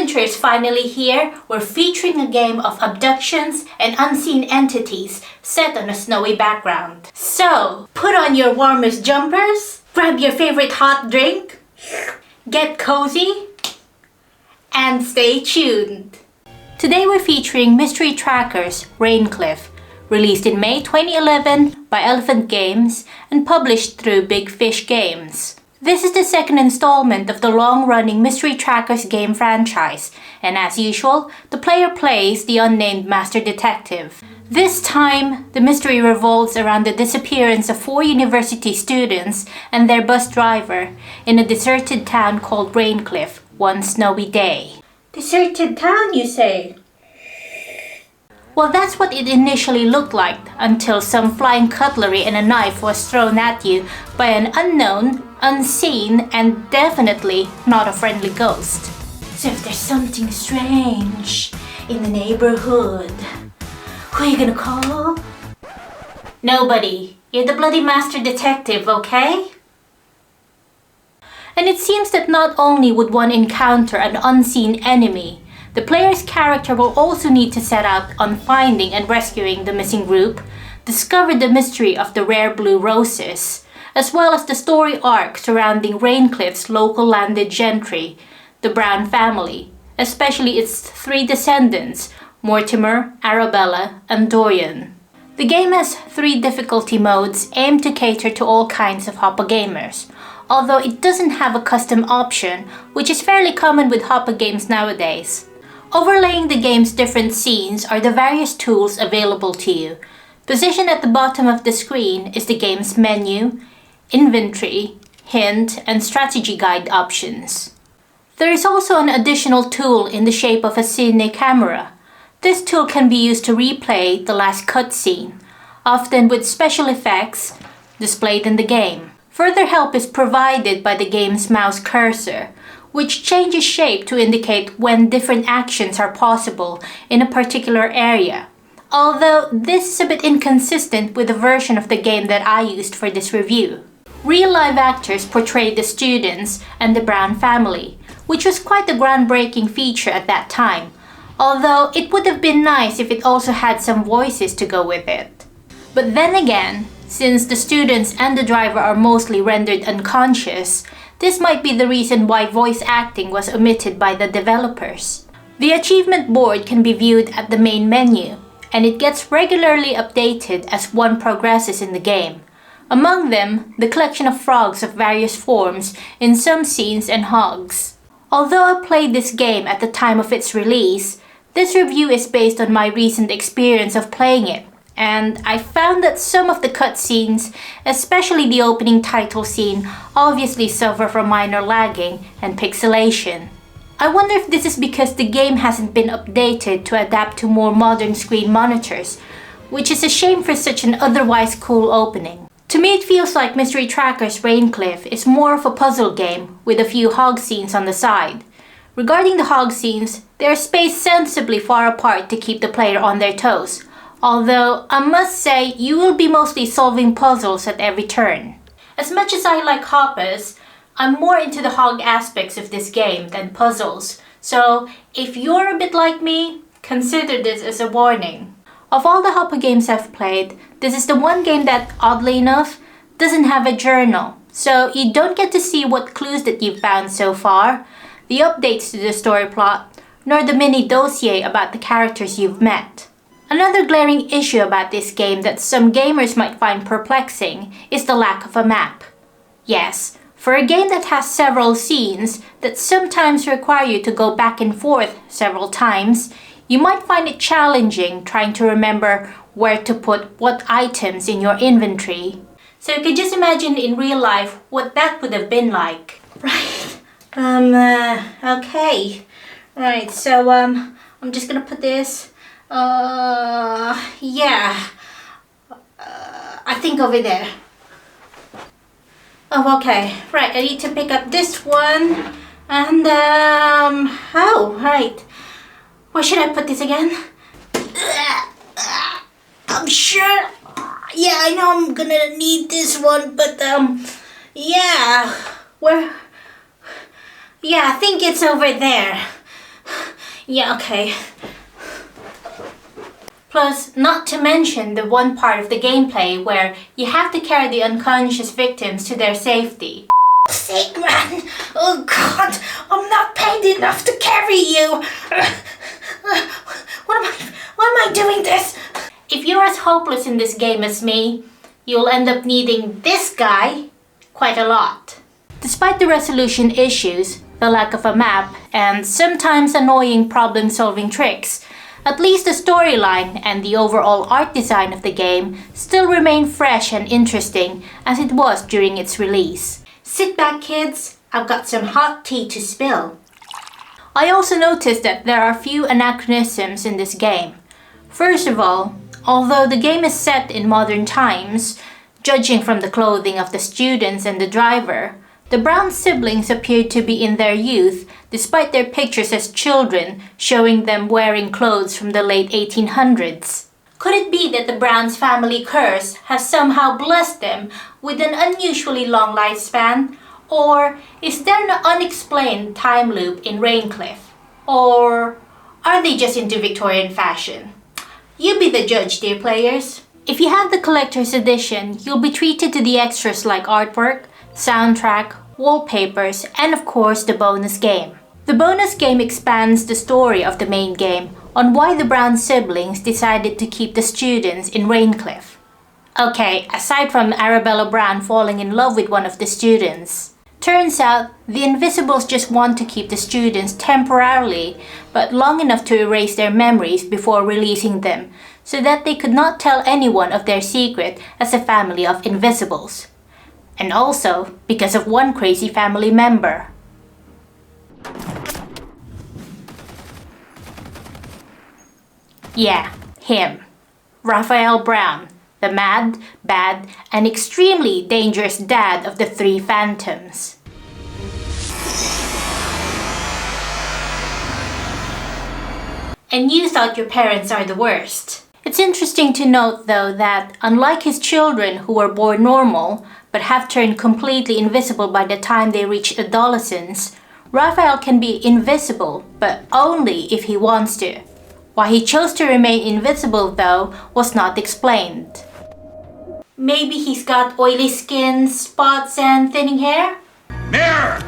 adventure is finally here. We're featuring a game of abductions and unseen entities set on a snowy background. So, put on your warmest jumpers, grab your favorite hot drink, get cozy, and stay tuned. Today we're featuring Mystery Trackers Raincliff, released in May 2011 by Elephant Games and published through Big Fish Games. This is the second installment of the long-running Mystery Trackers game franchise, and as usual, the player plays the unnamed master detective. This time, the mystery revolves around the disappearance of 4 university students and their bus driver in a deserted town called Raincliff one snowy day. Deserted town, you say? Well, that's what it initially looked like until some flying cutlery and a knife was thrown at you by an unknown, unseen, and definitely not a friendly ghost. So if there's something strange in the neighborhood, who are you gonna call? Nobody. You're the bloody master detective, okay? And it seems that not only would one encounter an unseen enemy, the player's character will also need to set out on finding and rescuing the missing group, discover the mystery of the rare blue roses, as well as the story arc surrounding Raincliff's local landed gentry, the Brown family, especially its 3 descendants, Mortimer, Arabella, and Dorian. The game has 3 difficulty modes aimed to cater to all kinds of HOPA gamers, although it doesn't have a custom option, which is fairly common with HOPA games nowadays. Overlaying the game's different scenes are the various tools available to you. Positioned at the bottom of the screen is the game's menu, inventory, hint, and strategy guide options. There is also an additional tool in the shape of a cine camera. This tool can be used to replay the last cutscene, often with special effects displayed in the game. Further help is provided by the game's mouse cursor, which changes shape to indicate when different actions are possible in a particular area. Although this is a bit inconsistent with the version of the game that I used for this review. Real live actors portrayed the students and the Brown family, which was quite a groundbreaking feature at that time, although it would have been nice if it also had some voices to go with it. But then again, since the students and the driver are mostly rendered unconscious, this might be the reason why voice acting was omitted by the developers. The achievement board can be viewed at the main menu, and it gets regularly updated as one progresses in the game. Among them, the collection of frogs of various forms in some scenes and hogs. Although I played this game at the time of its release, this review is based on my recent experience of playing it, and I found that some of the cutscenes, especially the opening title scene, obviously suffer from minor lagging and pixelation. I wonder if this is because the game hasn't been updated to adapt to more modern screen monitors, which is a shame for such an otherwise cool opening. To me, it feels like Mystery Trackers Raincliff is more of a puzzle game with a few hog scenes on the side. Regarding the hog scenes, they are spaced sensibly far apart to keep the player on their toes, although I must say you will be mostly solving puzzles at every turn. As much as I like HOPAs, I'm more into the hog aspects of this game than puzzles, so if you're a bit like me, consider this as a warning. Of all the HOPA games I've played, this is the one game that, oddly enough, doesn't have a journal, so you don't get to see what clues that you've found so far, the updates to the story plot, nor the mini dossier about the characters you've met. Another glaring issue about this game that some gamers might find perplexing is the lack of a map. Yes, for a game that has several scenes that sometimes require you to go back and forth several times, you might find it challenging trying to remember where to put what items in your inventory. So you can just imagine in real life what that would have been like. Right, okay. Right, so I'm just gonna put this, yeah, I think over there. Oh, okay, right, I need to pick up this one, and, oh, right. Where should I put this again? I'm sure, yeah, I know I'm gonna need this one, but, yeah, where, yeah, I think it's over there. Yeah, okay. Plus, not to mention the one part of the gameplay where you have to carry the unconscious victims to their safety. Sake, man! Oh God, I'm not paid enough to carry you! Why am I doing this? If you're as hopeless in this game as me, you'll end up needing this guy quite a lot. Despite the resolution issues, the lack of a map, and sometimes annoying problem-solving tricks, at least the storyline and the overall art design of the game still remain fresh and interesting as it was during its release. Sit back, kids, I've got some hot tea to spill. I also noticed that there are few anachronisms in this game. First of all, although the game is set in modern times, judging from the clothing of the students and the driver, the Brown siblings appeared to be in their youth despite their pictures as children showing them wearing clothes from the late 1800s. Could it be that the Brown's family curse has somehow blessed them with an unusually long lifespan? Or is there an unexplained time loop in Raincliff? Or are they just into Victorian fashion? You be the judge, dear players. If you have the collector's edition, you'll be treated to the extras like artwork, soundtrack, wallpapers, and of course the bonus game. The bonus game expands the story of the main game on why the Brown siblings decided to keep the students in Raincliff. Okay, aside from Arabella Brown falling in love with one of the students. Turns out, the Invisibles just want to keep the students temporarily, but long enough to erase their memories before releasing them, so that they could not tell anyone of their secret as a family of Invisibles. And also, because of one crazy family member. Yeah, him. Raphael Brown, the mad, bad, and extremely dangerous dad of the three phantoms. And you thought your parents are the worst. It's interesting to note though that unlike his children who were born normal but have turned completely invisible by the time they reach adolescence, Raphael can be invisible but only if he wants to. Why he chose to remain invisible though was not explained. Maybe he's got oily skin, spots, and thinning hair? Mirror!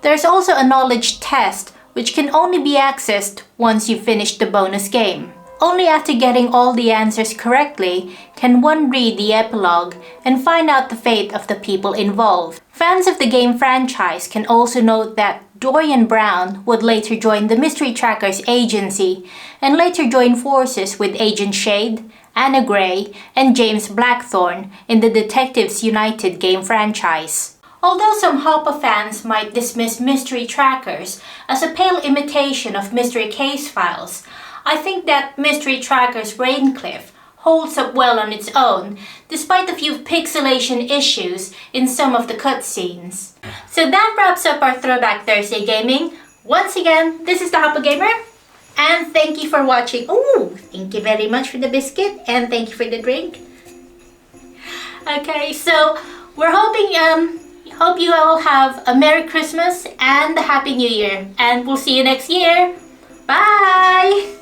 There's also a knowledge test which can only be accessed once you've finished the bonus game. Only after getting all the answers correctly can one read the epilogue and find out the fate of the people involved. Fans of the game franchise can also note that Dorian Brown would later join the Mystery Trackers agency and later join forces with Agent Shade, Anna Gray, and James Blackthorne in the Detectives United game franchise. Although some HOPA fans might dismiss Mystery Trackers as a pale imitation of Mystery Case Files, I think that Mystery Trackers Raincliff holds up well on its own, despite a few pixelation issues in some of the cutscenes. So that wraps up our Throwback Thursday gaming. Once again, this is the HOPA Gamer, and thank you for watching. Oh, thank you very much for the biscuit, and thank you for the drink. Okay, so we're hoping, hope you all have a Merry Christmas and a Happy New Year, and we'll see you next year. Bye!